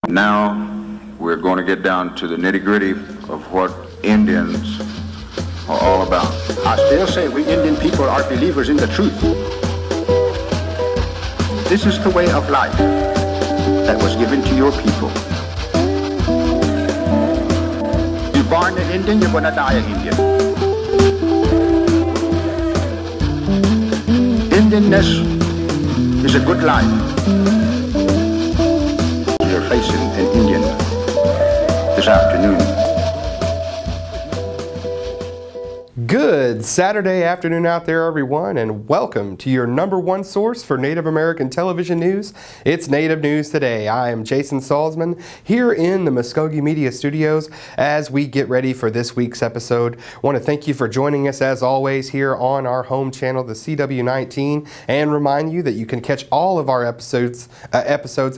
Now we're going to get down to the nitty-gritty of what Indians are all about. I still say we Indian people are believers in the truth. This is the way of life that was given to your people. You're born an Indian, you're going to die an Indian. Indianness is a good life. You're facing an Indian this afternoon. Good Saturday afternoon out there, everyone, and welcome to your #1 source for Native American television news. It's Native News Today. I am Jason Salzman here in the Mvskoke Media Studios as we get ready for this week's episode. I want to thank you for joining us as always here on our home channel, the CW19, and remind you that you can catch all of our episodes,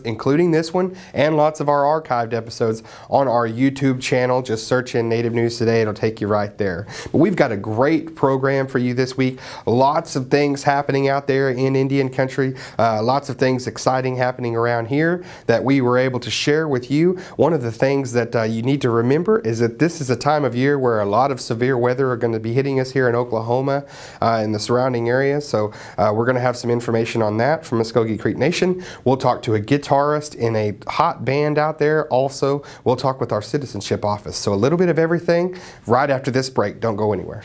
including this one and lots of our archived episodes on our YouTube channel. Just search in Native News Today, it'll take you right there. But we've got a great program for you this week. Lots of things happening out there in Indian country. Lots of things exciting happening around here that we were able to share with you. One of the things that you need to remember is that this is a time of year where a lot of severe weather are going to be hitting us here in Oklahoma and the surrounding areas. So we're going to have some information on that from Mvskoke Creek Nation. We'll talk to a guitarist in a hot band out there. Also, we'll talk with our citizenship office. So a little bit of everything right after this break. Don't go anywhere.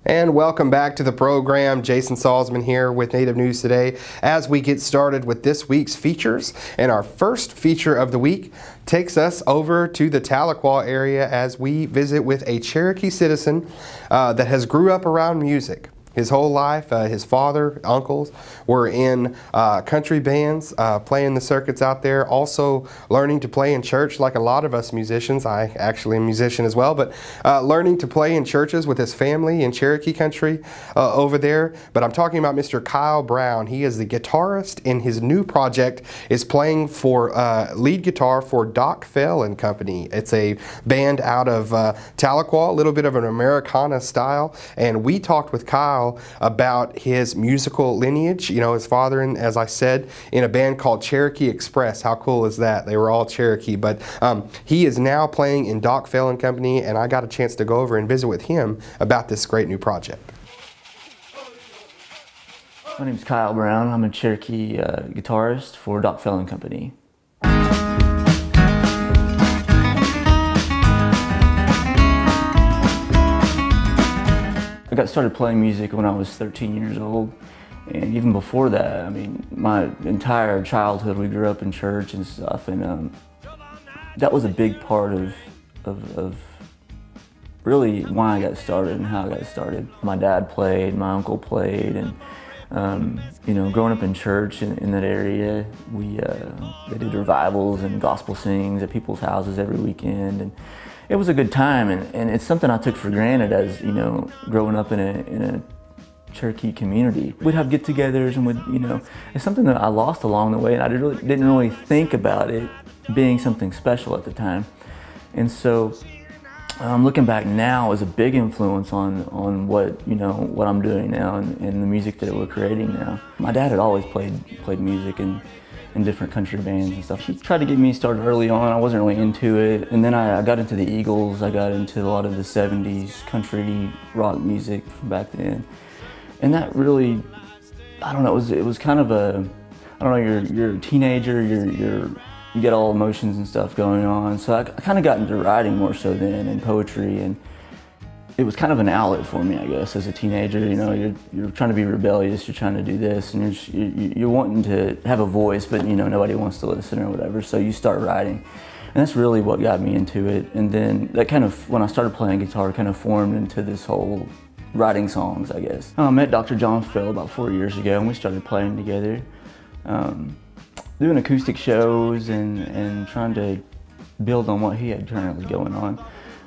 And welcome back to the program. Jason Salzman here with Native News Today as we get started with this week's features. And our first feature of the week takes us over to the Tahlequah area as we visit with a Cherokee citizen that has grew up around music. His whole life, his father, uncles were in country bands, playing the circuits out there, also learning to play in church like a lot of us musicians. I actually am a musician as well, but learning to play in churches with his family in Cherokee country over there. But I'm talking about Mr. Kyle Brown. He is the guitarist, and his new project is playing for lead guitar for Doc Fell and Company. It's a band out of Tahlequah, a little bit of an Americana style, and we talked with Kyle about his musical lineage. You know, his father, in, as I said, in a band called Cherokee Express. How cool is that? They were all Cherokee, but he is now playing in Doc Fell and Company, and I got a chance to go over and visit with him about this great new project. My name's Kyle Brown. I'm a Cherokee guitarist for Doc Fell and Company. I got started playing music when I was 13 years old, and even before that, I mean, my entire childhood we grew up in church and stuff, and that was a big part of really why I got started and how I got started. My dad played, my uncle played, and you know, growing up in church in that area, they did revivals and gospel sings at people's houses every weekend, and it was a good time, and it's something I took for granted as, you know, growing up in a Cherokee community. We'd have get-togethers, and you know, it's something that I lost along the way, and I didn't really think about it being something special at the time. And so, looking back now is a big influence on what, you know, what I'm doing now and the music that we're creating now. My dad had always played music in different country bands and stuff. He tried to get me started early on. I wasn't really into it. And then I got into the Eagles. I got into a lot of the 70s country rock music from back then. And that really, I don't know, it was kind of a, I don't know, you're a teenager, you get all emotions and stuff going on. So I kind of got into writing more so then, and poetry, and it was kind of an outlet for me, I guess, as a teenager. You know, you're trying to be rebellious, you're trying to do this, and you're wanting to have a voice, but you know, nobody wants to listen or whatever, so you start writing. And that's really what got me into it. And then that kind of, when I started playing guitar, kind of formed into this whole writing songs, I guess. I met Dr. John Fell about 4 years ago, and we started playing together. doing acoustic shows and trying to build on what he had currently going on.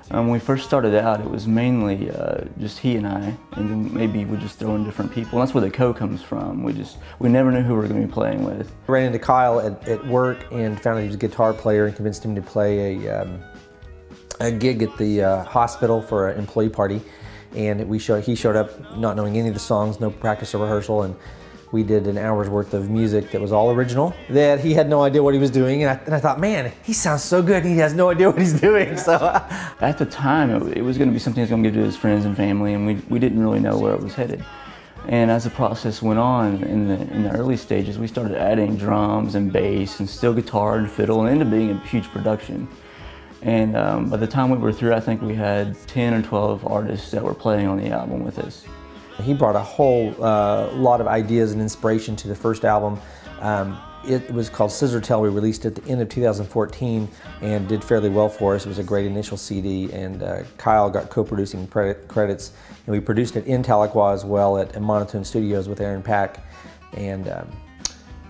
When we first started out, it was mainly just he and I, and then maybe we just throw in different people. And that's where the co comes from. We never knew who we were going to be playing with. I ran into Kyle at work and found out he was a guitar player and convinced him to play a gig at the hospital for an employee party. And he showed up not knowing any of the songs, no practice or rehearsal, and we did an hour's worth of music that was all original, that he had no idea what he was doing, and I thought, man, he sounds so good, and he has no idea what he's doing, so. At the time, it was going to be something he was going to give to his friends and family, and we didn't really know where it was headed. And as the process went on, in the early stages, we started adding drums and bass and steel guitar and fiddle, and it ended up being a huge production. And by the time we were through, I think we had 10 or 12 artists that were playing on the album with us. He brought a whole lot of ideas and inspiration to the first album. It was called Scissor Tail. We released it at the end of 2014 and did fairly well for us. It was a great initial CD, and Kyle got co-producing credits, and we produced it in Tahlequah as well at Monotone Studios with Aaron Pack. And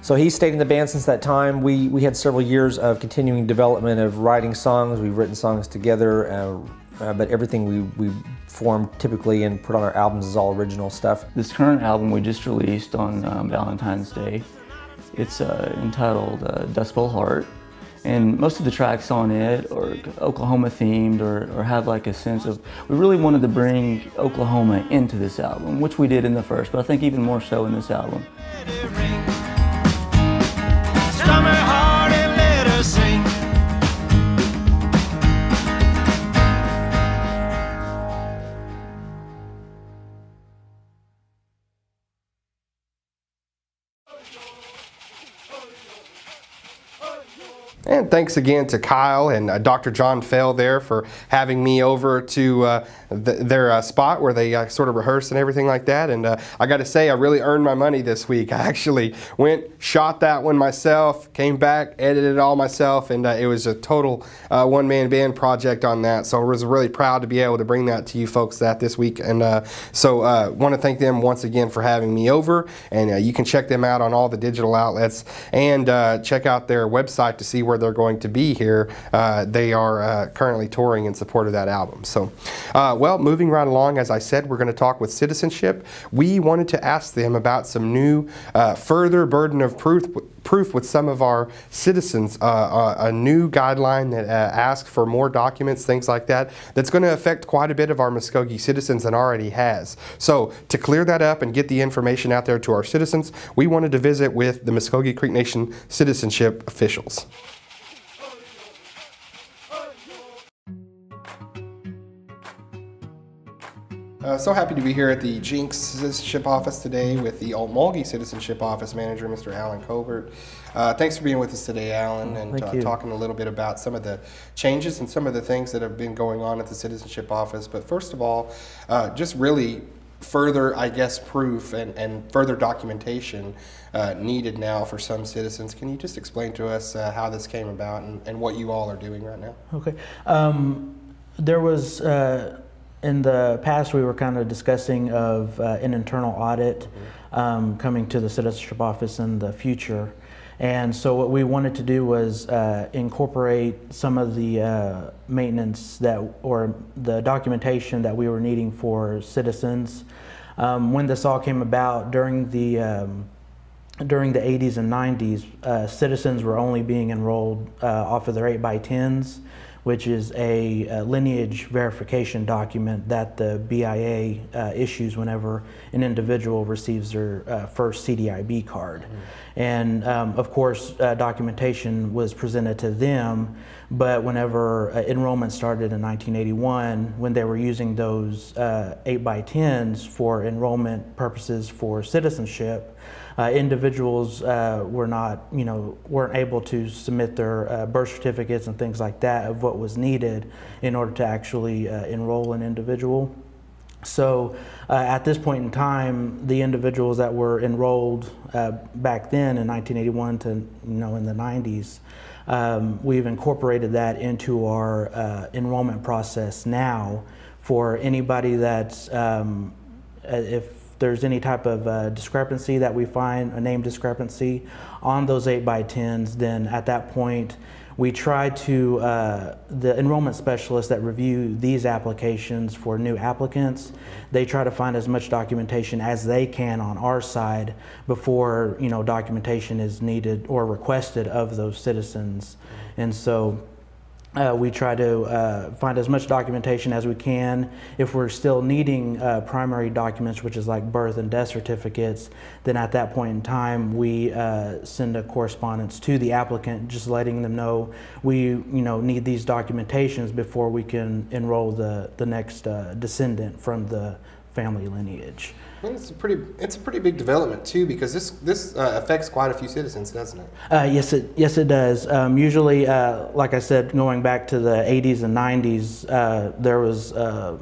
so he stayed in the band since that time. We had several years of continuing development of writing songs. We've written songs together, but everything we formed typically and put on our albums is all original stuff. This current album we just released on Valentine's Day. It's entitled Dust Bowl Heart, and most of the tracks on it are Oklahoma themed or have like a sense of, we really wanted to bring Oklahoma into this album, which we did in the first, but I think even more so in this album. And thanks again to Kyle and Dr. John Fell there for having me over to their spot where they sort of rehearse and everything like that. And I got to say, I really earned my money this week. I actually went, shot that one myself, came back, edited it all myself, and it was a total one-man band project on that. So I was really proud to be able to bring that to you folks this week. And so want to thank them once again for having me over. And you can check them out on all the digital outlets and check out their website to see where they're going to be here. They are currently touring in support of that album. So, well, moving right along, as I said, we're going to talk with Citizenship. We wanted to ask them about some new further burden of proof with some of our citizens, a new guideline that asks for more documents, things like that, that's going to affect quite a bit of our Mvskoke citizens and already has. So to clear that up and get the information out there to our citizens, we wanted to visit with the Mvskoke Creek Nation citizenship officials. So happy to be here at the Jinx Citizenship Office today with the Mulgy Citizenship Office Manager, Mr. Alan Covert. Thanks for being with us today, Alan, and talking a little bit about some of the changes and some of the things that have been going on at the Citizenship Office. But first of all, just really further, I guess, proof and further documentation needed now for some citizens. Can you just explain to us how this came about and what you all are doing right now? Okay. There was... in the past, we were kind of discussing of an internal audit coming to the Citizenship Office in the future. And so what we wanted to do was incorporate some of the maintenance or the documentation that we were needing for citizens. When this all came about during the 80s and 90s, citizens were only being enrolled off of their 8x10s, which is a lineage verification document that the BIA issues whenever an individual receives their first CDIB card. And of course, documentation was presented to them, but whenever enrollment started in 1981, when they were using those 8x10s for enrollment purposes for citizenship, individuals weren't able to submit their birth certificates and things like that of what was needed in order to actually enroll an individual. So at this point in time, the individuals that were enrolled back then in 1981 to in the 90s, we've incorporated that into our enrollment process now for anybody that's if there's any type of discrepancy that we find, a name discrepancy on those 8x10s, then at that point we try to, the enrollment specialists that review these applications for new applicants, they try to find as much documentation as they can on our side before, you know, documentation is needed or requested of those citizens. And so we try to find as much documentation as we can. If we're still needing primary documents, which is like birth and death certificates, then at that point in time we send a correspondence to the applicant, just letting them know we need these documentations before we can enroll the next descendant from the family lineage. And it's a pretty big development too, because this affects quite a few citizens, doesn't it? Yes, it does. Usually, like I said, going back to the 80s and 90s, there was a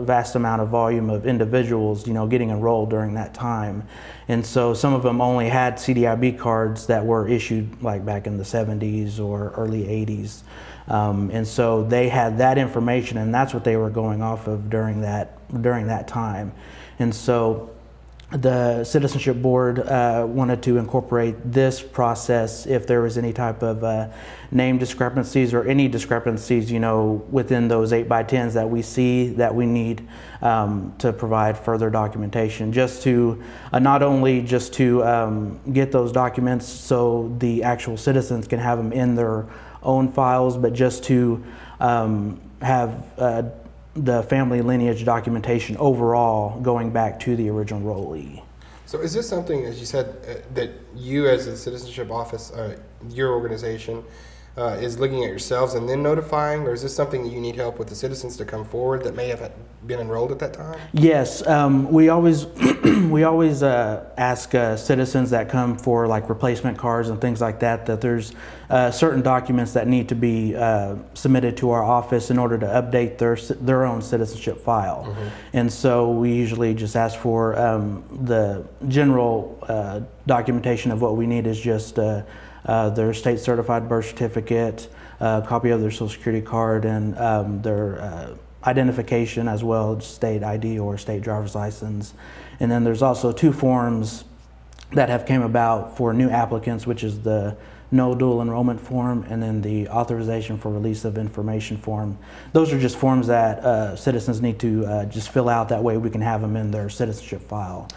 vast amount of volume of individuals, getting enrolled during that time, and so some of them only had CDIB cards that were issued like back in the 70s or early 80s, and so they had that information, and that's what they were going off of during that time. And so the Citizenship Board wanted to incorporate this process if there was any type of name discrepancies or any discrepancies, within those 8x10s that we see that we need to provide further documentation, just to not only just to get those documents so the actual citizens can have them in their own files, but just to have the family lineage documentation overall going back to the original enrollee. So is this something, as you said, that you as a citizenship office, your organization, is looking at yourselves and then notifying, or is this something that you need help with the citizens to come forward that may have been enrolled at that time? Yes, we always we always ask citizens that come for like replacement cards and things like that there's certain documents that need to be submitted to our office in order to update their own citizenship file. Mm-hmm. And so we usually just ask for the general documentation of what we need is just their state certified birth certificate, a copy of their social security card, and their identification as well, state ID or state driver's license. And then there's also 2 forms that have came about for new applicants, which is the no dual enrollment form and then the authorization for release of information form. Those are just forms that citizens need to just fill out, that way we can have them in their citizenship file.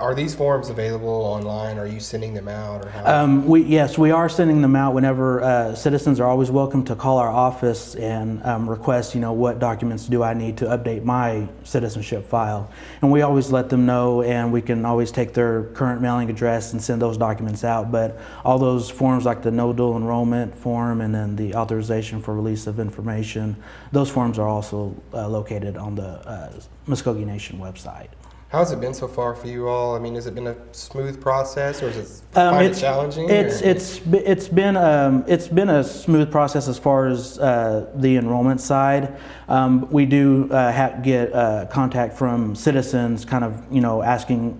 Are these forms available online? Are you sending them out, or how? Yes, we are sending them out whenever citizens are always welcome to call our office and request, what documents do I need to update my citizenship file. And we always let them know, and we can always take their current mailing address and send those documents out. But all those forms like the no dual enrollment form and then the authorization for release of information, those forms are also located on the Mvskoke Nation website. How has it been so far for you all? I mean, has it been a smooth process, or is it find it challenging? It's been a smooth process as far as the enrollment side. We do get contact from citizens, kind of asking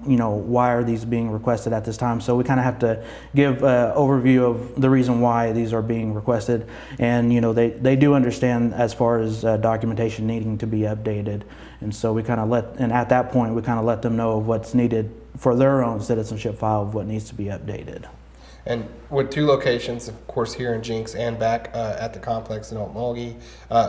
why are these being requested at this time. So we kind of have to give an overview of the reason why these are being requested, and they do understand as far as documentation needing to be updated. And so we kind of at that point we kind of let them know of what's needed for their own citizenship file, of what needs to be updated. And with 2 locations, of course, here in Jinx and back at the complex in Mvskoke,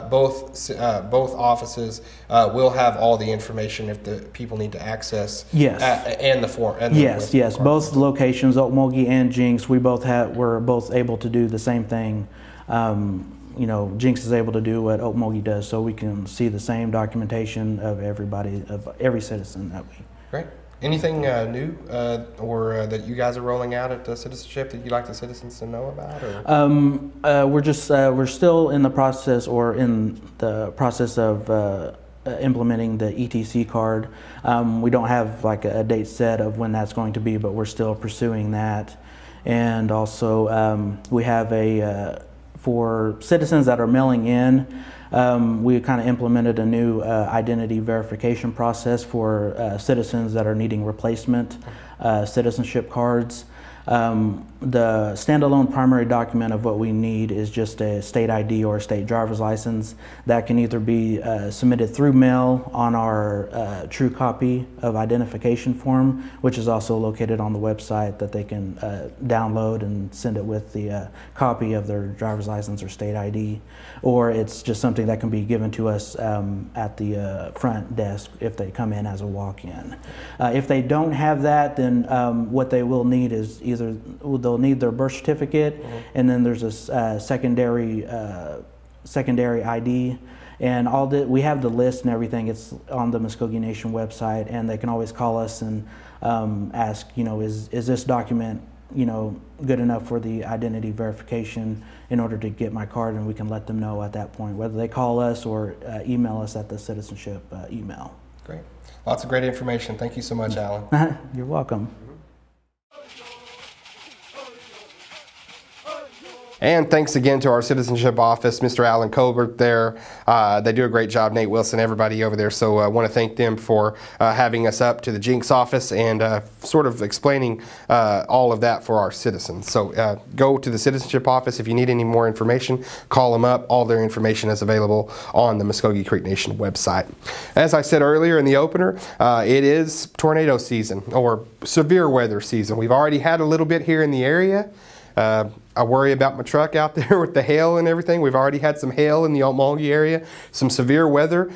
both offices will have all the information if the people need to access. Yes. And the form. And yes. Both locations, Mvskoke and Jinx, we're both able to do the same thing. Jinx is able to do what Mvskoke does, so we can see the same documentation of every citizen that we. Great. Anything new or that you guys are rolling out at Citizenship that you'd like the citizens to know about? Or? We're still in the process of implementing the ETC card. We don't have like a date set of when that's going to be, but we're still pursuing that. And also we have for citizens that are mailing in, we kind of implemented a new identity verification process for citizens that are needing replacement citizenship cards. The standalone primary document of what we need is just a state ID or a state driver's license that can either be submitted through mail on our true copy of identification form, which is also located on the website that they can download and send it with the copy of their driver's license or state ID, or it's just something that can be given to us at the front desk if they come in as a walk-in. If they don't have that, then what they will need is either they'll need their birth certificate, and then there's a secondary ID, and we have the list and everything. It's on the Mvskoke Nation website, and they can always call us and ask, is this document good enough for the identity verification in order to get my card, and we can let them know at that point whether they call us or email us at the citizenship email. Great. Lots of great information. Thank you so much, Alan. You're welcome. And thanks again to our citizenship office, Mr. Alan Colbert there. They do a great job, Nate Wilson, everybody over there. So I want to thank them for having us up to the Jinx office and sort of explaining all of that for our citizens. So go to the citizenship office if you need any more information. Call them up. All their information is available on the Mvskoke Creek Nation website. As I said earlier in the opener, it is tornado season or severe weather season. We've already had a little bit here in the area. I worry about my truck out there with the hail and everything. We've already had some hail in the Okmulgee area, some severe weather,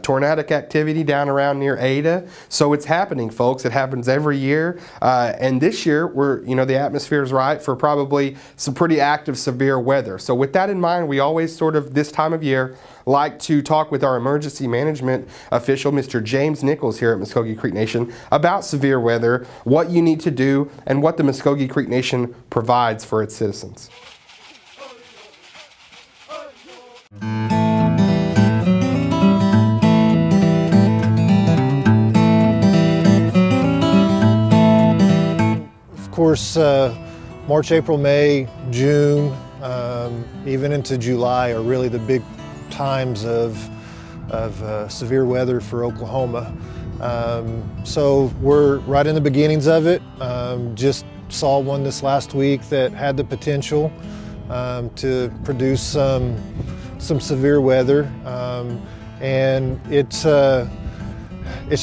tornadic activity down around near Ada. So it's happening, folks. It happens every year. And this year, the atmosphere is right for probably some pretty active severe weather. So with that in mind, we always sort of this time of year like to talk with our emergency management official, Mr. James Nichols here at Mvskoke Creek Nation, about severe weather, what you need to do, and what the Mvskoke Creek Nation provides for its citizens. Of course, March, April, May, June, even into July are really the big times of severe weather for Oklahoma. So we're right in the beginnings of it. Just saw one this last week that had the potential to produce some severe weather, and it's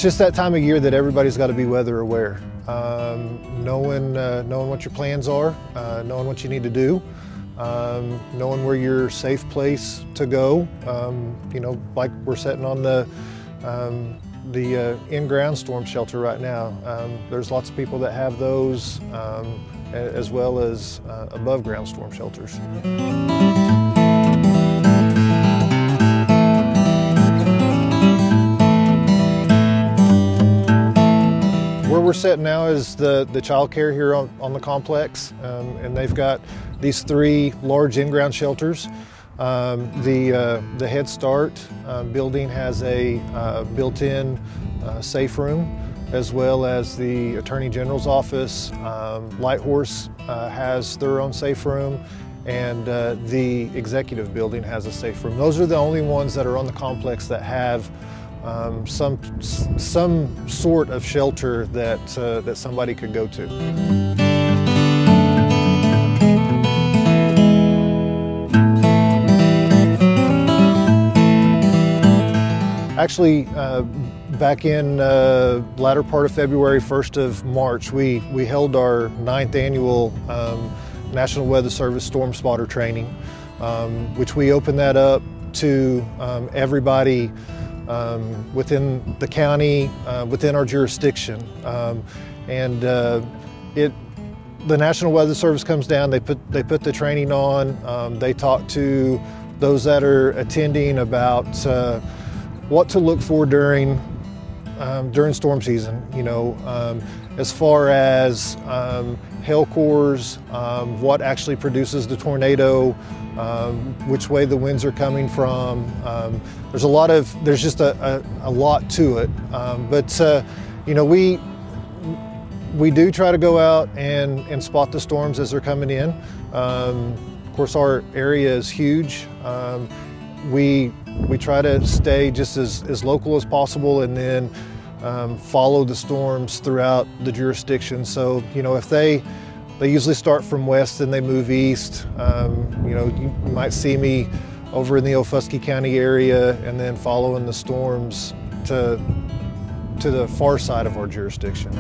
just that time of year that everybody's got to be weather aware. Knowing what your plans are, knowing what you need to do, knowing where your safe place to go. Like we're sitting on the in-ground storm shelter right now. There's lots of people that have those, as well as above-ground storm shelters. Where we're sitting now is the child care here on the complex, and they've got these 3 large in-ground shelters. The Head Start building has a built-in safe room, as well as the Attorney General's office. Light Horse has their own safe room, and the Executive building has a safe room. Those are the only ones that are on the complex that have some sort of shelter that somebody could go to. Actually, back in latter part of February, 1st of March, we held our 9th annual National Weather Service Storm Spotter Training, which we opened that up to everybody within the county, within our jurisdiction. The National Weather Service comes down, they put the training on, they talk to those that are attending about what to look for during storm season, as far as hail cores, what actually produces the tornado, which way the winds are coming from. There's just a lot to it. But we do try to go out and spot the storms as they're coming in. Of course, our area is huge. We try to stay just as local as possible, and then follow the storms throughout the jurisdiction. So, if they they usually start from west and they move east. You know, you might see me over in the Mvskoke County area and then following the storms to the far side of our jurisdiction.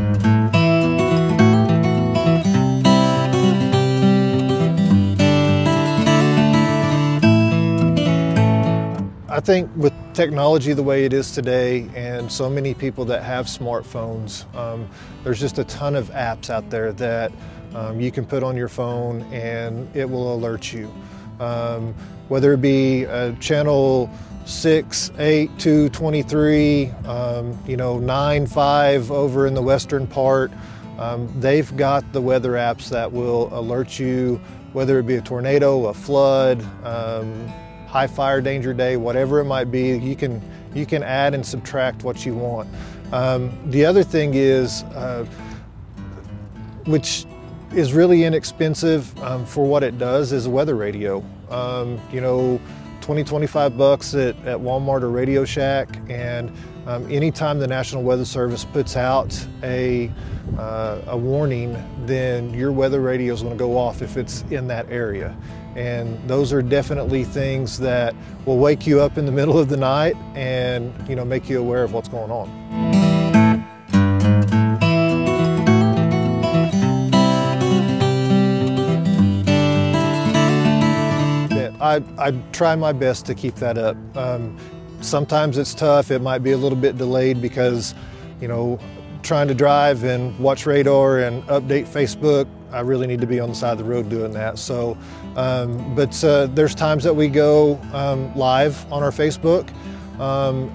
I think with technology the way it is today and so many people that have smartphones, there's just a ton of apps out there that you can put on your phone and it will alert you. Whether it be channel 6, 8, 2, 23, you know, 9, 5 over in the western part, they've got the weather apps that will alert you, whether it be a tornado, a flood, high fire danger day, whatever it might be. You can add and subtract what you want. The other thing is, which is really inexpensive for what it does, is a weather radio. You know, 20, 25 bucks at Walmart or Radio Shack, and anytime the National Weather Service puts out a warning, then your weather radio is going to go off if it's in that area. And those are definitely things that will wake you up in the middle of the night and, you know, make you aware of what's going on. I try my best to keep that up. Sometimes it's tough. It might be a little bit delayed because, you know, trying to drive and watch radar and update Facebook, I really need to be on the side of the road doing that. So, but there's times that we go live on our Facebook,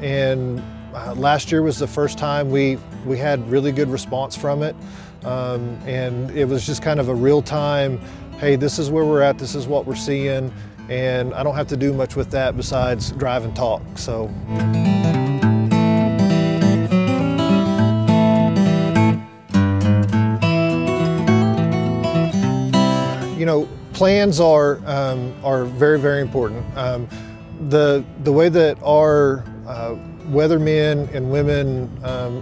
and last year was the first time we had really good response from it, and it was just kind of a real time, hey, this is where we're at, this is what we're seeing, and I don't have to do much with that besides drive and talk. So. You know, plans are very, very important. The way that our weathermen and women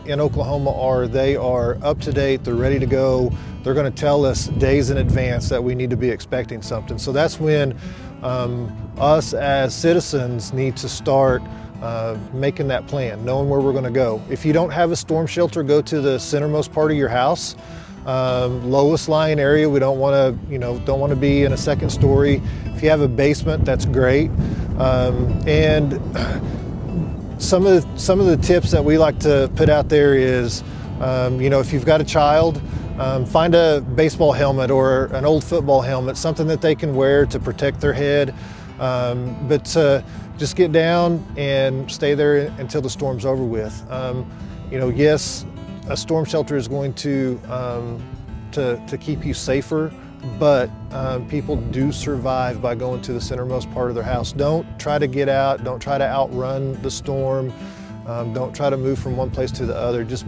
in Oklahoma are, they are up to date, they're ready to go. They're going to tell us days in advance that we need to be expecting something. So that's when us as citizens need to start making that plan, knowing where we're going to go. If you don't have a storm shelter, go to the centermost part of your house. Lowest lying area. We don't want to, you know, don't want to be in a second story. If you have a basement, that's great. And some of the tips that we like to put out there is, you know, if you've got a child, find a baseball helmet or an old football helmet, something that they can wear to protect their head. But just get down and stay there until the storm's over with. You know, yes, a storm shelter is going to keep you safer, but people do survive by going to the centermost part of their house. Don't try to get out, don't try to outrun the storm, don't try to move from one place to the other. Just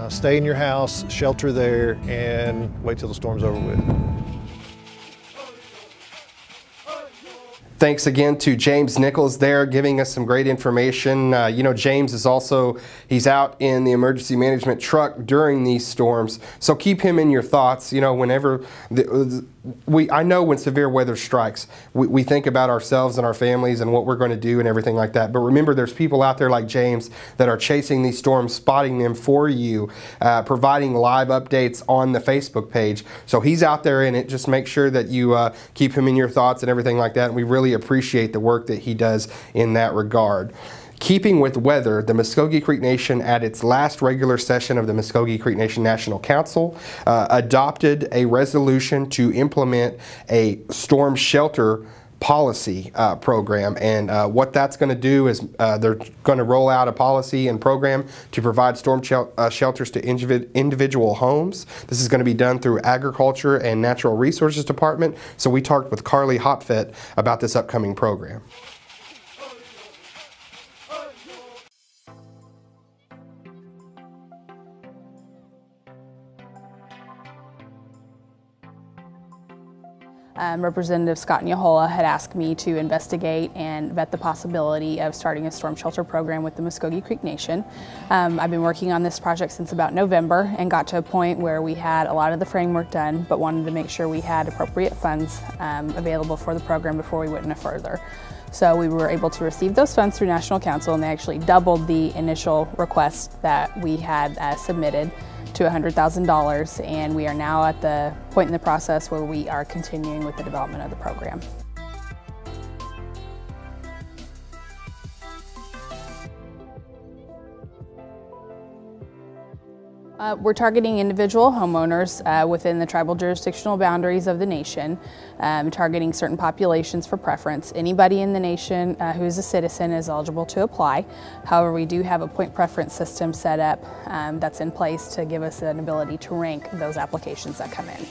stay in your house, shelter there, and wait till the storm's over with. Thanks again to James Nichols there, giving us some great information. You know, James is also, he's out in the emergency management truck during these storms, so keep him in your thoughts. You know, whenever, I know when severe weather strikes, we think about ourselves and our families and what we're going to do and everything like that. But remember, there's people out there like James that are chasing these storms, spotting them for you, providing live updates on the Facebook page. So he's out there in it. Just make sure that you keep him in your thoughts and everything like that. And we really appreciate the work that he does in that regard. Keeping with weather, the Mvskoke Creek Nation at its last regular session of the Mvskoke Creek Nation National Council adopted a resolution to implement a storm shelter policy program, and what that's going to do is they're going to roll out a policy and program to provide storm shelters to individual homes. This is going to be done through Agriculture and Natural Resources Department. So we talked with Carly Hopfett about this upcoming program. Representative Scott Nyahola had asked me to investigate and vet the possibility of starting a storm shelter program with the Mvskoke Creek Nation. I've been working on this project since about November and got to a point where we had a lot of the framework done, but wanted to make sure we had appropriate funds available for the program before we went any further. So we were able to receive those funds through National Council, and they actually doubled the initial request that we had submitted to $100,000, and we are now at the point in the process where we are continuing with the development of the program. We're targeting individual homeowners within the tribal jurisdictional boundaries of the nation, targeting certain populations for preference. Anybody in the nation who is a citizen is eligible to apply. However, we do have a point preference system set up that's in place to give us an ability to rank those applications that come in.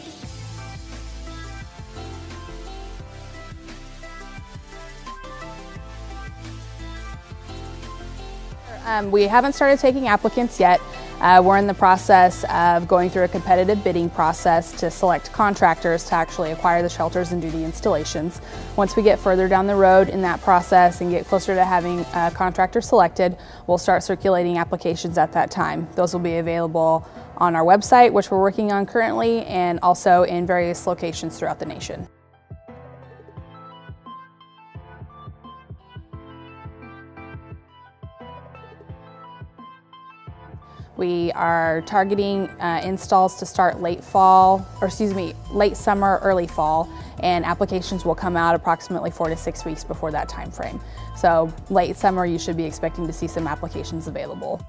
We haven't started taking applicants yet. We're in the process of going through a competitive bidding process to select contractors to actually acquire the shelters and do the installations. Once we get further down the road in that process and get closer to having a contractor selected, we'll start circulating applications at that time. Those will be available on our website, which we're working on currently, and also in various locations throughout the nation. We are targeting installs to start late summer, early fall, and applications will come out approximately 4 to 6 weeks before that time frame. So late summer, you should be expecting to see some applications available.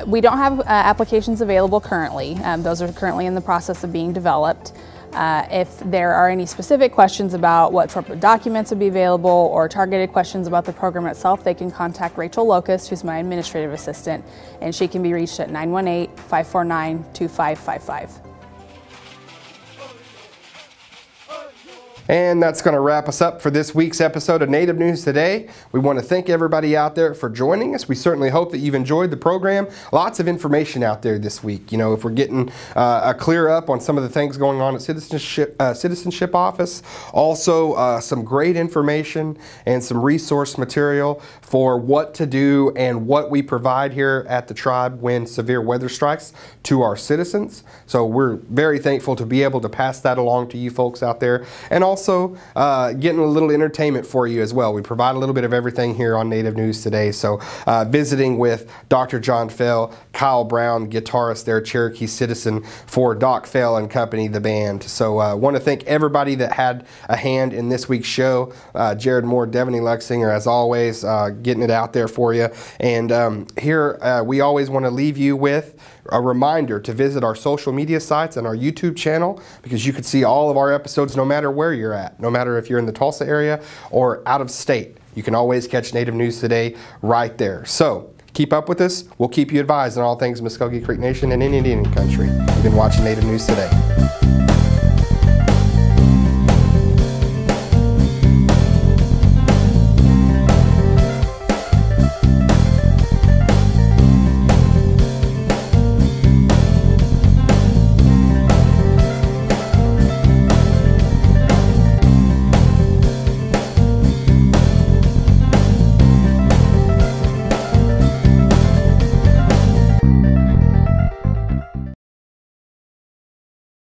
We don't have applications available currently. Those are currently in the process of being developed. If there are any specific questions about what type of documents would be available or targeted questions about the program itself, they can contact Rachel Locust, who's my administrative assistant, and she can be reached at 918-549-2555. And that's going to wrap us up for this week's episode of Native News Today. We want to thank everybody out there for joining us. We certainly hope that you've enjoyed the program. Lots of information out there this week. You know, if we're getting a clear up on some of the things going on at Citizenship Office, also some great information and some resource material for what to do and what we provide here at the tribe when severe weather strikes to our citizens. So we're very thankful to be able to pass that along to you folks out there. And also getting a little entertainment for you as well. We provide a little bit of everything here on Native News Today. So visiting with Dr. John Fell, Kyle Brown, guitarist there, Cherokee Citizen for Doc Fell and Company, the band. So I want to thank everybody that had a hand in this week's show. Jared Moore, Devaney Luxinger, as always, getting it out there for you. And here we always want to leave you with a reminder to visit our social media sites and our YouTube channel, because you can see all of our episodes no matter where you're at, no matter if you're in the Tulsa area or out of state. You can always catch Native News Today right there. So keep up with us. We'll keep you advised on all things Mvskoke Creek Nation and in Indian country. You've been watching Native News Today.